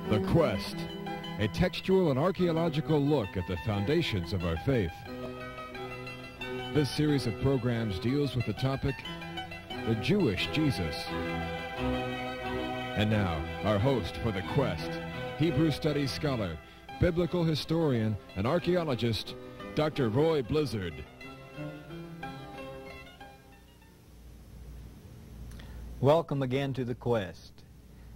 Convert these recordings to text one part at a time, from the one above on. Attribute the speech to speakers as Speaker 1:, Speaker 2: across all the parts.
Speaker 1: The Quest, a textual and archaeological look at the foundations of our faith. This series of programs deals with the topic, the Jewish Jesus. And now, our host for The Quest, Hebrew Studies scholar, biblical historian, and archaeologist, Dr. Roy Blizzard.
Speaker 2: Welcome again to The Quest.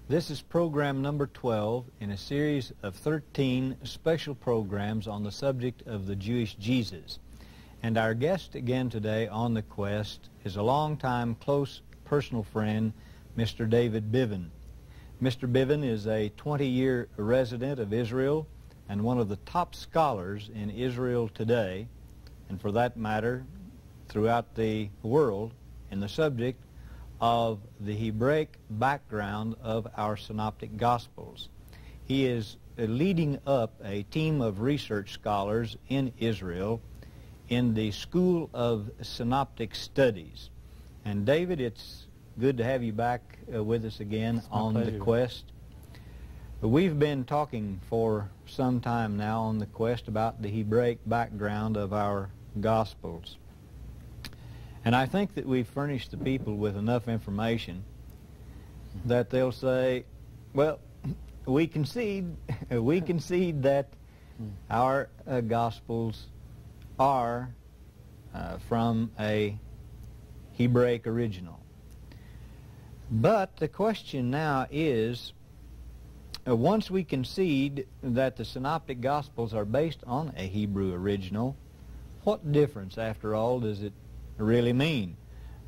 Speaker 2: This is program number 12 in a series of 13 special programs on the subject of the Jewish Jesus. And our guest again today on The Quest is a longtime close personal friend, Mr. David Biven. Mr. Biven is a 20-year resident of Israel and one of the top scholars in Israel today, and for that matter, throughout the world, in the subject of the Hebraic background of our Synoptic Gospels. He is leading up a team of research scholars in Israel in the School of Synoptic Studies. And David, it's good to have you back with us again on The Quest. We've been talking for some time now on The Quest about the Hebraic background of our Gospels. And I think that we've furnished the people with enough information that they'll say, well, we concede that our Gospels are from a Hebraic original. But the question now is, once we concede that the Synoptic Gospels are based on a Hebrew original, what difference, after all, does it really mean?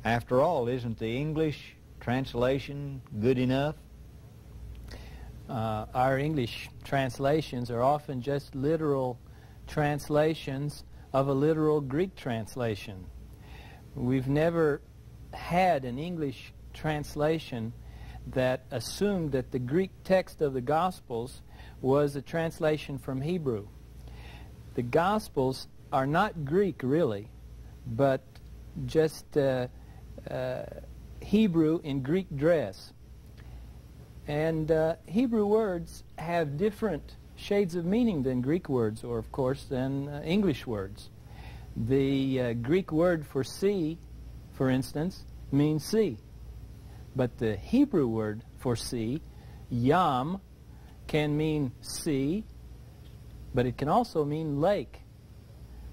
Speaker 2: After all, isn't the English translation good enough?
Speaker 3: Our English translations are often just literal translations of a literal Greek translation. We've never had an English translation that assumed that the Greek text of the Gospels was a translation from Hebrew. The Gospels are not Greek, really, but just Hebrew in Greek dress. And Hebrew words have different shades of meaning than Greek words, or of course than English words. The Greek word for sea, for instance, means sea. But the Hebrew word for sea, yam, can mean sea, but it can also mean lake.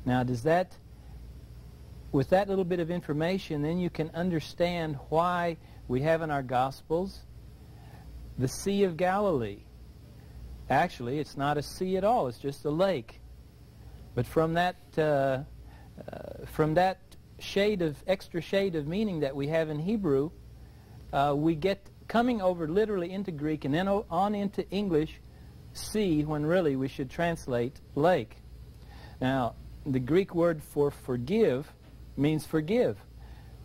Speaker 3: Now, with that little bit of information, then you can understand why we have in our Gospels the Sea of Galilee. Actually, it's not a sea at all, it's just a lake. But from that extra shade of meaning that we have in Hebrew, we get coming over literally into Greek and then on into English, sea, when really we should translate lake. Now, the Greek word for forgive means forgive,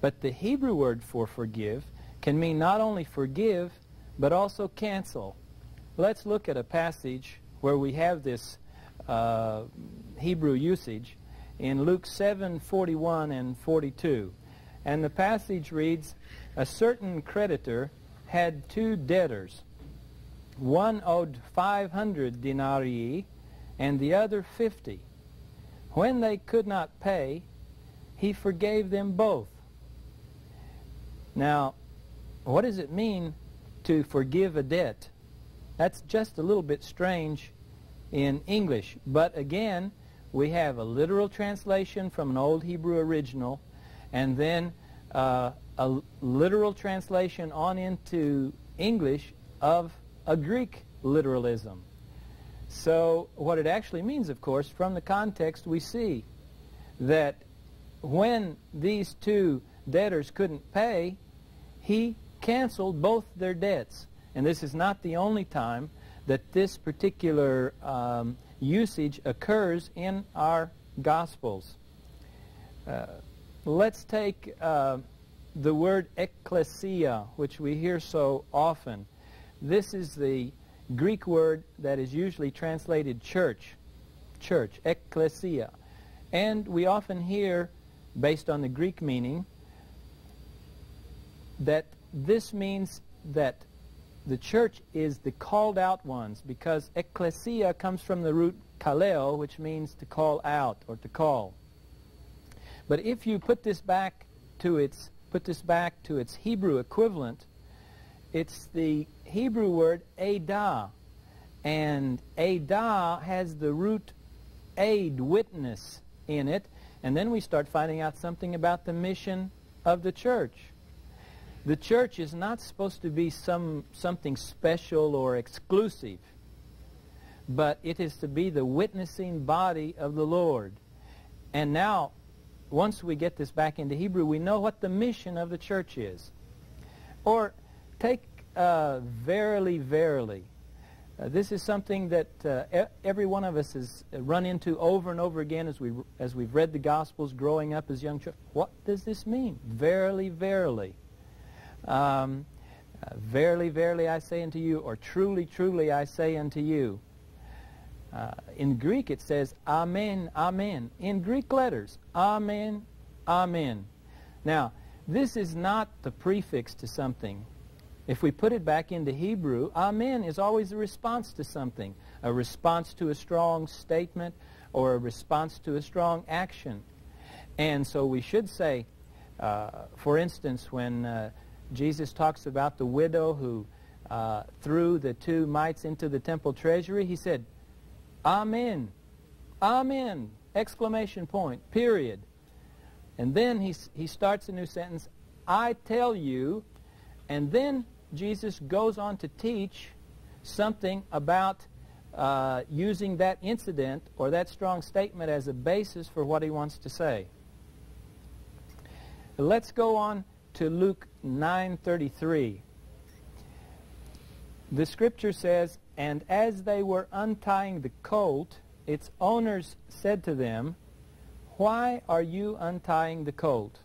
Speaker 3: but the Hebrew word for forgive can mean not only forgive, but also cancel. Let's look at a passage where we have this Hebrew usage in Luke 7:41 and 42. And the passage reads, "A certain creditor had two debtors. One owed 500 denarii and the other 50. When they could not pay, he forgave them both." Now, what does it mean to forgive a debt? That's just a little bit strange in English. But again, we have a literal translation from an old Hebrew original, and then a literal translation on into English of a Greek literalism. So what it actually means, of course, from the context we see that when these two debtors couldn't pay, he canceled both their debts. And this is not the only time that this particular usage occurs in our Gospels. Let's take the word ecclesia, which we hear so often. This is the Greek word that is usually translated church, ecclesia. And we often hear, based on the Greek meaning, that this means that The church is the called out ones, because ecclesia comes from the root kaleo, which means to call out or to call. But if you put this back to its Hebrew equivalent, it's the Hebrew word adah, and adah has the root aid, witness, in it, and then we start finding out something about the mission of the church. The church is not supposed to be something special or exclusive, but it is to be the witnessing body of the Lord. And now, once we get this back into Hebrew, we know what the mission of the church is. Or take verily, verily. This is something that every one of us has run into over and over again as we've read the Gospels growing up as young children. What does this mean? Verily, verily. Verily, verily, I say unto you, or truly, truly, I say unto you. In Greek it says, amen, amen. In Greek letters, amen, amen. Now, this is not the prefix to something. If we put it back into Hebrew, amen is always a response to something, a response to a strong statement or a response to a strong action. And so we should say, for instance, when Jesus talks about the widow who threw the 2 mites into the temple treasury, he said, amen, amen, exclamation point, period. And then he starts a new sentence, I tell you, and then Jesus goes on to teach something about using that incident or that strong statement as a basis for what he wants to say. Let's go on to Luke 9:33. The scripture says, and as they were untying the colt, its owners said to them, why are you untying the colt?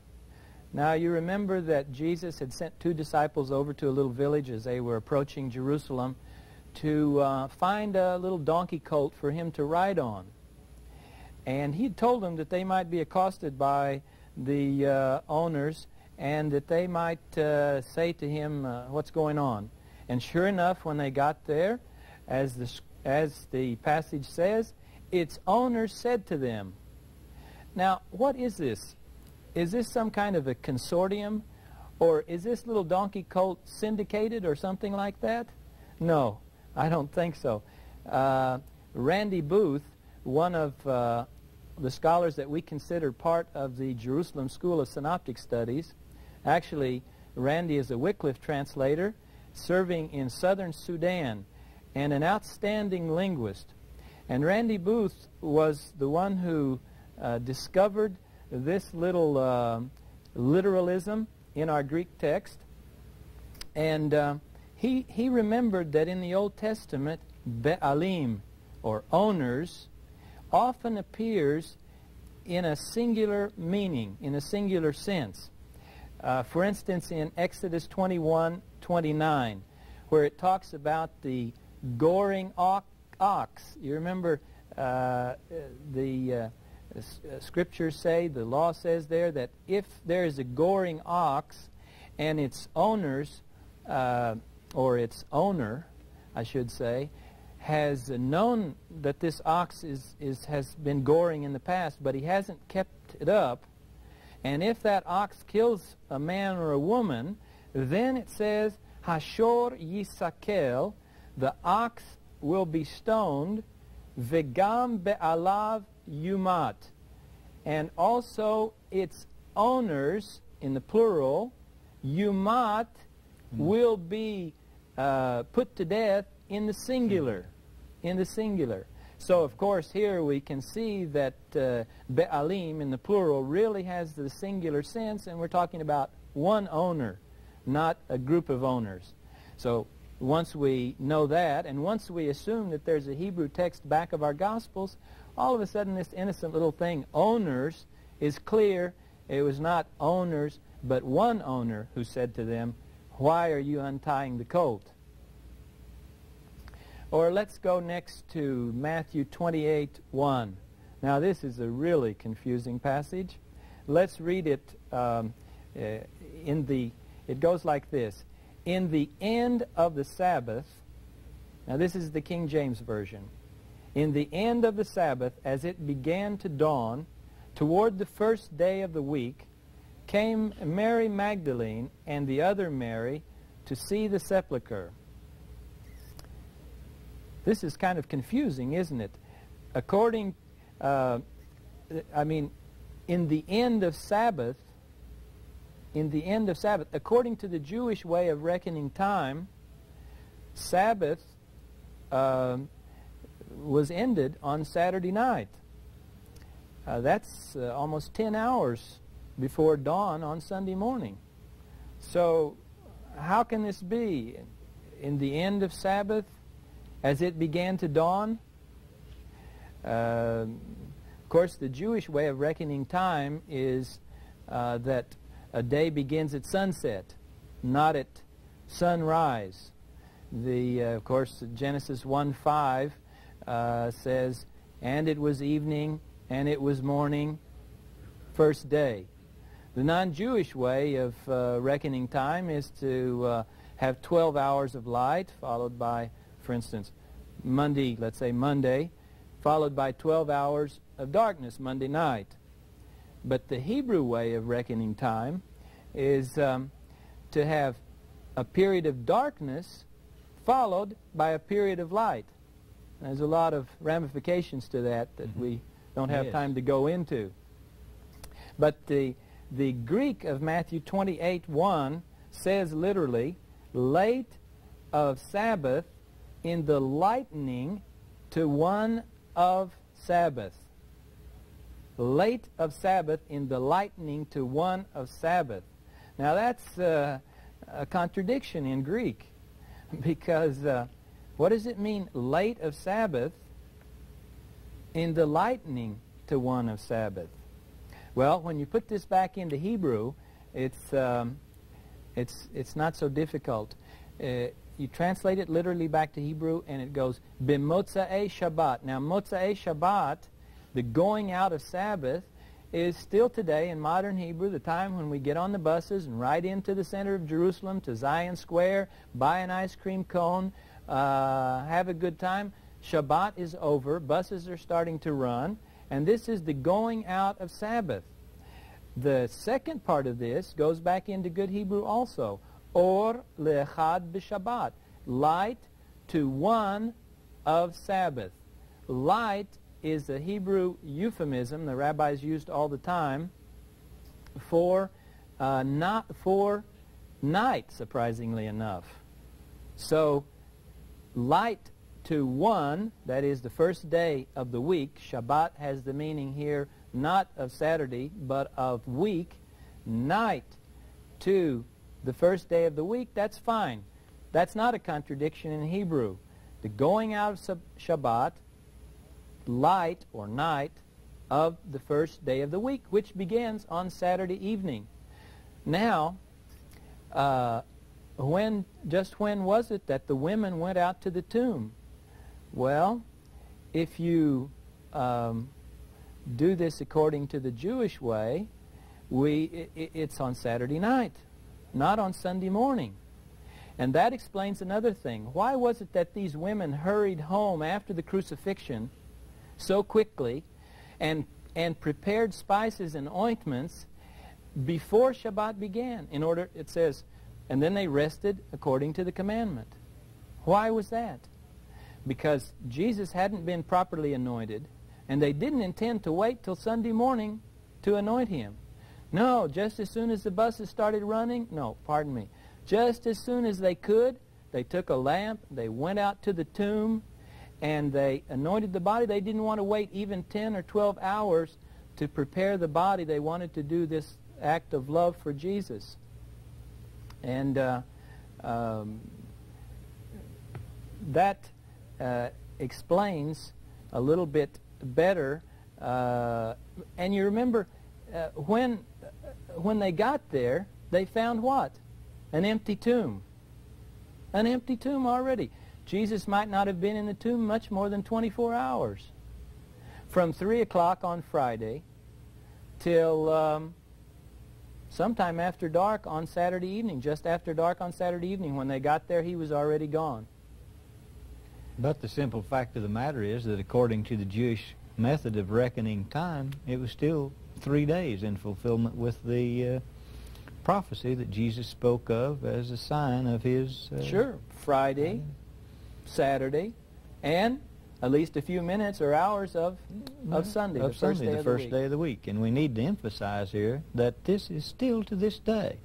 Speaker 3: Now you remember that Jesus had sent 2 disciples over to a little village as they were approaching Jerusalem to find a little donkey colt for him to ride on. And he told them that they might be accosted by the owners and that they might say to him, what's going on? And sure enough, when they got there, as the passage says, its owners said to them. Now, what is this? Is this some kind of a consortium? Or is this little donkey colt syndicated or something like that? No, I don't think so. Randy Booth, one of the scholars that we consider part of the Jerusalem School of Synoptic Studies, actually, Randy is a Wycliffe translator serving in southern Sudan and an outstanding linguist. And Randy Booth was the one who discovered this little literalism in our Greek text. And he remembered that in the Old Testament, Be'alim, or owners, often appears in a singular meaning, in a singular sense. For instance, in Exodus 21:29, where it talks about the goring ox. You remember the scriptures say, the law says there, that if there is a goring ox and its owners, or its owner, I should say, has known that this ox has been goring in the past, but he hasn't kept it up, and if that ox kills a man or a woman, then it says, Hashor Yisakel, the ox will be stoned, Vegam Be'alav Yumat, and also its owners, in the plural, Yumat, will be put to death in the singular. In the singular. So, of course, here we can see that Be'alim, in the plural, really has the singular sense, and we're talking about one owner, not a group of owners. So, once we know that, and once we assume that there's a Hebrew text back of our Gospels, all of a sudden this innocent little thing, owners, is clear. It was not owners, but one owner who said to them, why are you untying the colt? Or let's go next to Matthew 28:1. Now this is a really confusing passage. Let's read it it goes like this. in the end of the Sabbath, now this is the King James Version, in the end of the Sabbath, as it began to dawn, toward the first day of the week, came Mary Magdalene and the other Mary to see the sepulchre. This is kind of confusing, isn't it? According, in the end of Sabbath, according to the Jewish way of reckoning time, Sabbath was ended on Saturday night. That's almost 10 hours before dawn on Sunday morning. So how can this be? In the end of Sabbath, as it began to dawn? Of course, the Jewish way of reckoning time is that a day begins at sunset, not at sunrise. Of course, Genesis 1:5 says, "And it was evening, and it was morning, first day." The non-Jewish way of reckoning time is to have 12 hours of light, followed by, for instance, Monday, let's say Monday, followed by 12 hours of darkness, Monday night. But the Hebrew way of reckoning time is to have a period of darkness followed by a period of light. There's a lot of ramifications to that we don't have time to go into. But the Greek of Matthew 28:1 says literally, late of Sabbath in the lightning to one of Sabbath. Late of Sabbath in the lightning to one of Sabbath. Now that's a contradiction in Greek, because what does it mean, late of Sabbath in the lightning to one of Sabbath? Well, when you put this back into Hebrew, it's not so difficult. You translate it literally back to Hebrew, and it goes, B'motza'ei Shabbat. Now, Motza'ei Shabbat, the going out of Sabbath, is still today in modern Hebrew the time when we get on the buses and ride into the center of Jerusalem to Zion Square, buy an ice cream cone, have a good time. Shabbat is over, buses are starting to run, and this is the going out of Sabbath. The second part of this goes back into good Hebrew also. Or le'echad b'Shabbat, light to one of Sabbath. Light is a Hebrew euphemism the rabbis used all the time for night, surprisingly enough. So light to one, that is the first day of the week. Shabbat has the meaning here not of Saturday but of week. Night to the first day of the week, that's fine. That's not a contradiction in Hebrew. The going out of Shabbat, light or night of the first day of the week, which begins on Saturday evening. Now, when was it that the women went out to the tomb? Well, if you do this according to the Jewish way, it's on Saturday night, not on Sunday morning. And that explains another thing. Why was it that these women hurried home after the crucifixion so quickly and prepared spices and ointments before Shabbat began? In order, it says, and then they rested according to the commandment. Why was that? Because Jesus hadn't been properly anointed, and they didn't intend to wait till Sunday morning to anoint him. No, just as soon as the buses started running, just as soon as they could, they took a lamp, they went out to the tomb, and they anointed the body. They didn't want to wait even 10 or 12 hours to prepare the body. They wanted to do this act of love for Jesus. And that explains a little bit better. And you remember, when they got there, they found what? An empty tomb. An empty tomb already. Jesus might not have been in the tomb much more than 24 hours. From 3 o'clock on Friday till sometime after dark on Saturday evening, just after dark on Saturday evening. When they got there, he was already gone.
Speaker 2: But the simple fact of the matter is that according to the Jewish method of reckoning time, it was still 3 days in fulfillment with the prophecy that Jesus spoke of as a sign of his...
Speaker 3: Sure. Friday, Saturday, and at least a few minutes or hours of Sunday,
Speaker 2: the first day of the week. And we need to emphasize here that this is still to this day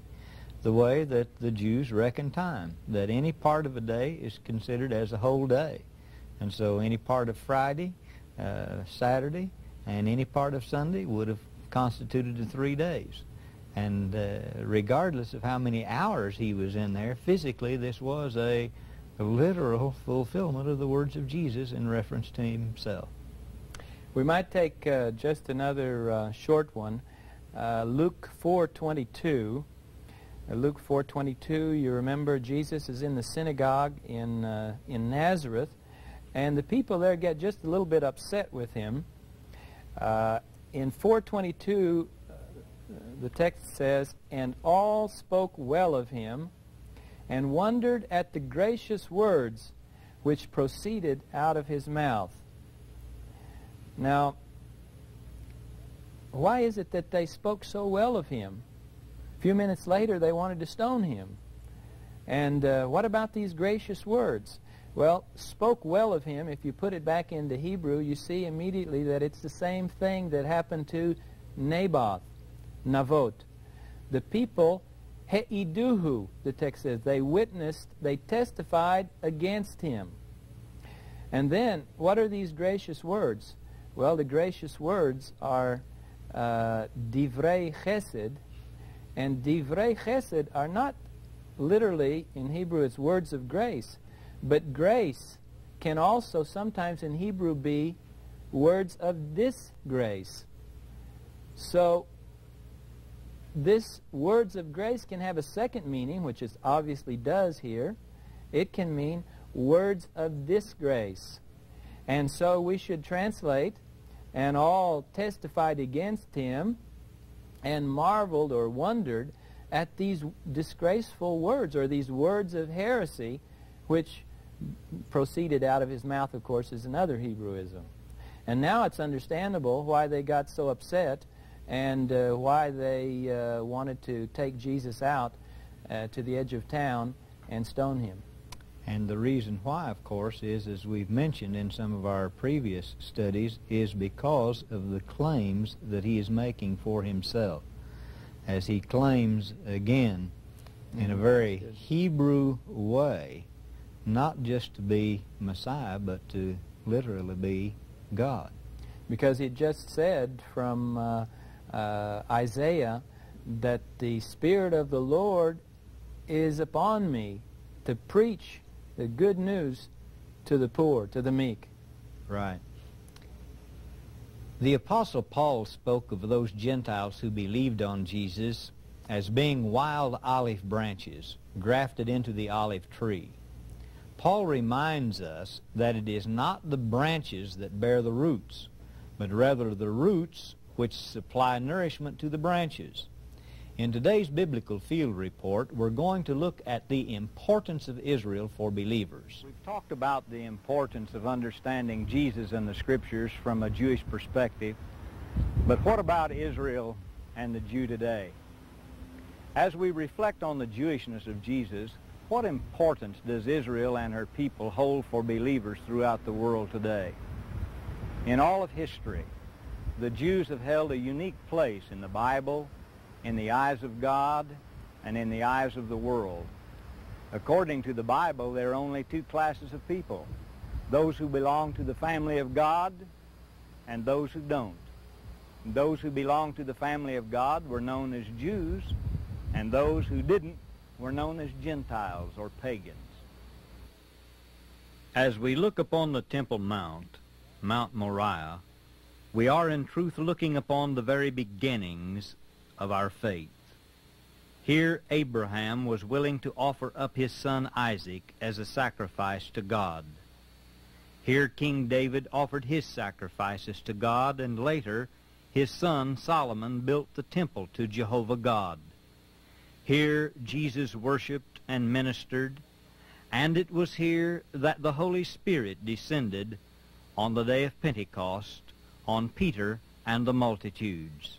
Speaker 2: the way that the Jews reckon time, that any part of a day is considered as a whole day. And so any part of Friday, Saturday, and any part of Sunday would have constituted the 3 days. And regardless of how many hours he was in there, physically this was a literal fulfillment of the words of Jesus in reference to himself.
Speaker 3: We might take just another short one. Luke 4:22. Luke 4:22, you remember Jesus is in the synagogue in Nazareth, and the people there get just a little bit upset with him. In 4:22, the text says, "And all spoke well of him, and wondered at the gracious words which proceeded out of his mouth." Now, why is it that they spoke so well of him? A few minutes later, they wanted to stone him. And what about these gracious words? Well, spoke well of him, if you put it back into Hebrew, you see immediately that it's the same thing that happened to Naboth. Navot. The people, heiduhu, the text says, they witnessed, they testified against him. And then, what are these gracious words? Well, the gracious words are divrei chesed, and divrei chesed are not literally, in Hebrew, it's words of grace, but grace can also sometimes in Hebrew be words of disgrace. So, this words of grace can have a second meaning, which it obviously does here. It can mean words of disgrace. And so we should translate, "And all testified against him and marveled or wondered at these disgraceful words," or these words of heresy, which proceeded out of his mouth, of course, is another Hebrewism. And now it's understandable why they got so upset and why they wanted to take Jesus out to the edge of town and stone him.
Speaker 2: And the reason why, of course, is, as we've mentioned in some of our previous studies, is because of the claims that he is making for himself. As he claims, again, in a very Hebrew way, not just to be Messiah, but to literally be God.
Speaker 3: Because he just said from Isaiah that the Spirit of the Lord is upon me to preach the good news to the poor, to the meek.
Speaker 2: Right. The Apostle Paul spoke of those Gentiles who believed on Jesus as being wild olive branches grafted into the olive tree. Paul reminds us that it is not the branches that bear the roots, but rather the roots which supply nourishment to the branches. In today's biblical field report, we're going to look at the importance of Israel for believers. We've talked about the importance of understanding Jesus and the Scriptures from a Jewish perspective, but what about Israel and the Jew today? As we reflect on the Jewishness of Jesus, what importance does Israel and her people hold for believers throughout the world today? In all of history, the Jews have held a unique place in the Bible, in the eyes of God, and in the eyes of the world. According to the Bible, there are only two classes of people: those who belong to the family of God and those who don't. Those who belonged to the family of God were known as Jews, and those who didn't were known as Gentiles or pagans. As we look upon the Temple Mount, Mount Moriah, we are in truth looking upon the very beginnings of our faith. Here Abraham was willing to offer up his son Isaac as a sacrifice to God. Here King David offered his sacrifices to God, and later his son Solomon built the temple to Jehovah God. Here Jesus worshiped and ministered, and it was here that the Holy Spirit descended on the day of Pentecost on Peter and the multitudes.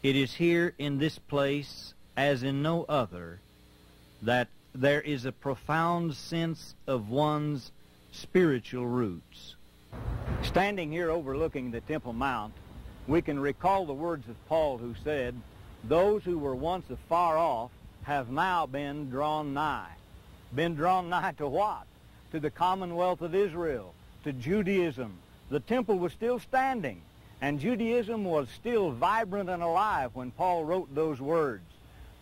Speaker 2: It is here in this place, as in no other, that there is a profound sense of one's spiritual roots. Standing here overlooking the Temple Mount, we can recall the words of Paul, who said, "Those who were once afar off have now been drawn nigh." Been drawn nigh to what? To the commonwealth of Israel, to Judaism. The temple was still standing, and Judaism was still vibrant and alive when Paul wrote those words.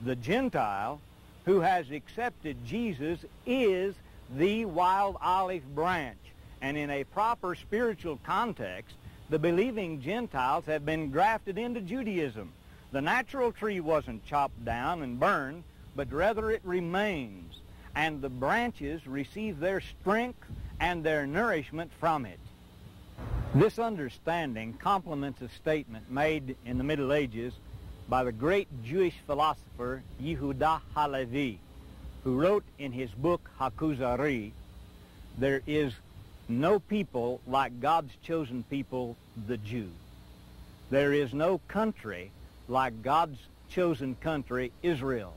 Speaker 2: The Gentile who has accepted Jesus is the wild olive branch. And in a proper spiritual context, the believing Gentiles have been grafted into Judaism. The natural tree wasn't chopped down and burned, but rather it remains. And the branches receive their strength and their nourishment from it. This understanding complements a statement made in the Middle Ages by the great Jewish philosopher Yehuda Halevi, who wrote in his book Hakuzari, "There is no people like God's chosen people, the Jew. There is no country like God's chosen country, Israel.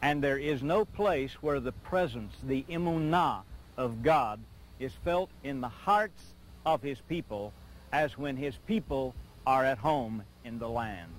Speaker 2: And there is no place where the presence, the emunah of God, is felt in the hearts of his people as when his people are at home in the land."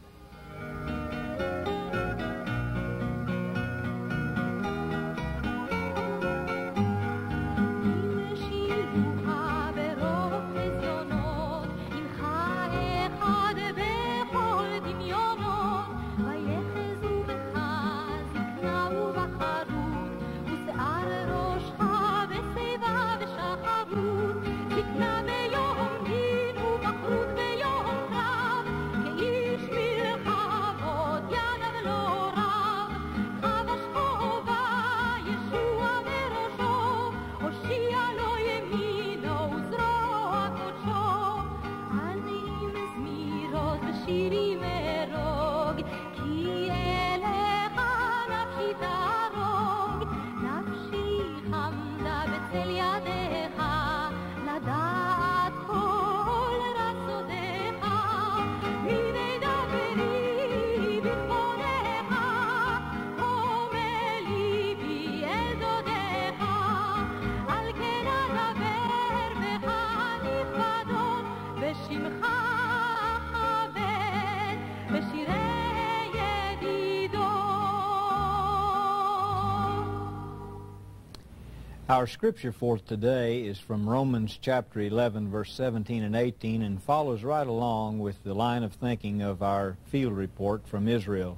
Speaker 2: Our scripture for today is from Romans chapter 11, verse 17 and 18, and follows right along with the line of thinking of our field report from Israel.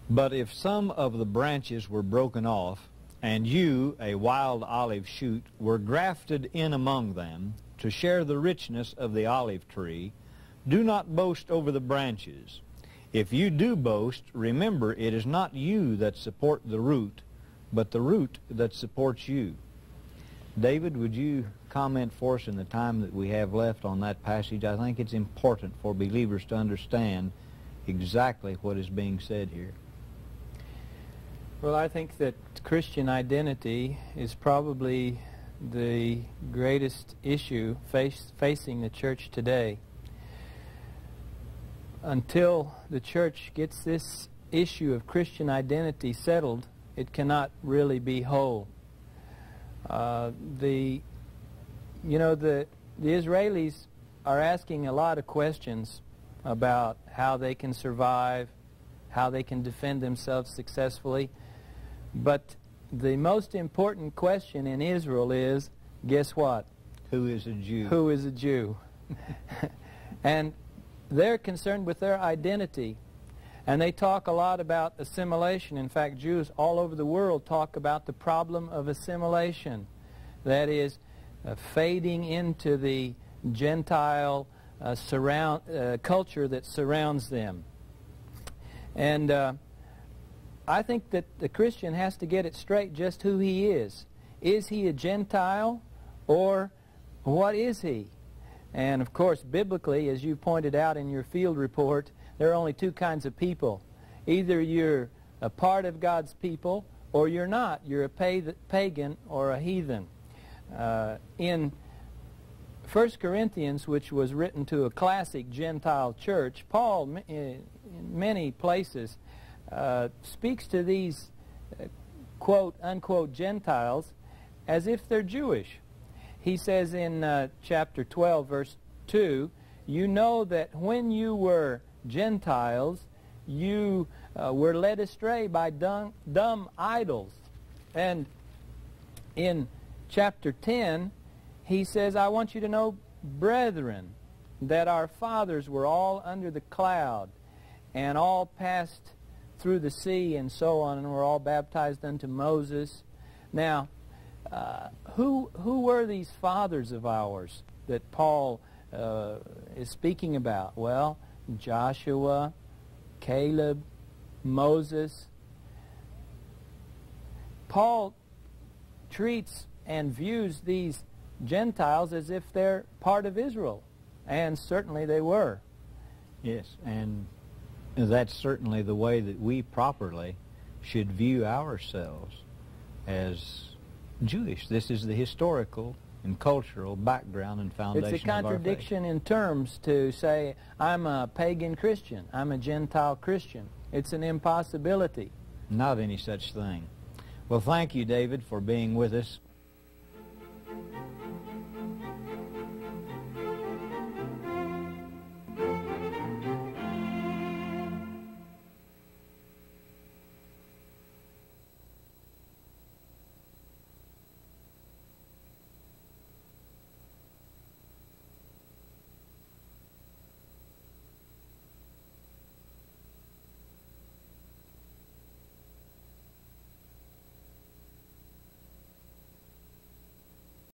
Speaker 2: "But if some of the branches were broken off, and you, a wild olive shoot, were grafted in among them to share the richness of the olive tree, do not boast over the branches. If you do boast, remember it is not you that support the root, but the root that supports you." David, would you comment for us in the time that we have left on that passage? I think it's important for believers to understand exactly what is being said here.
Speaker 3: Well, I think that Christian identity is probably the greatest issue facing the church today. Until the church gets this issue of Christian identity settled, it cannot really be whole. The Israelis are asking a lot of questions about how they can survive, how they can defend themselves successfully. But the most important question in Israel is, guess what?
Speaker 2: Who is a Jew?
Speaker 3: Who is a Jew? And they're concerned with their identity. And they talk a lot about assimilation. In fact, Jews all over the world talk about the problem of assimilation. That is, fading into the Gentile culture that surrounds them. And I think that the Christian has to get it straight just who he is. Is he a Gentile, or what is he? And of course, biblically, as you pointed out in your field report, there are only two kinds of people. Either you're a part of God's people, or you're not. You're a pagan or a heathen. In 1 Corinthians, which was written to a classic Gentile church, Paul, in many places, speaks to these quote, unquote, Gentiles as if they're Jewish. He says in chapter 12, verse 2, you know that when you were Gentiles, you were led astray by dumb idols. And in chapter 10, he says, I want you to know, brethren, that our fathers were all under the cloud and all passed through the sea and so on, and were all baptized unto Moses. Now, who were these fathers of ours that Paul is speaking about? Well, Joshua, Caleb, Moses. Paul treats and views these Gentiles as if they're part of Israel, and certainly they were.
Speaker 2: Yes, and that's certainly the way that we properly should view ourselves as Jewish. This is the historical and cultural background and foundation
Speaker 3: It's a contradiction
Speaker 2: of our faith.
Speaker 3: in terms to say, I'm a pagan Christian, I'm a Gentile Christian. It's an impossibility.
Speaker 2: Not any such thing. Well, thank you, David, for being with us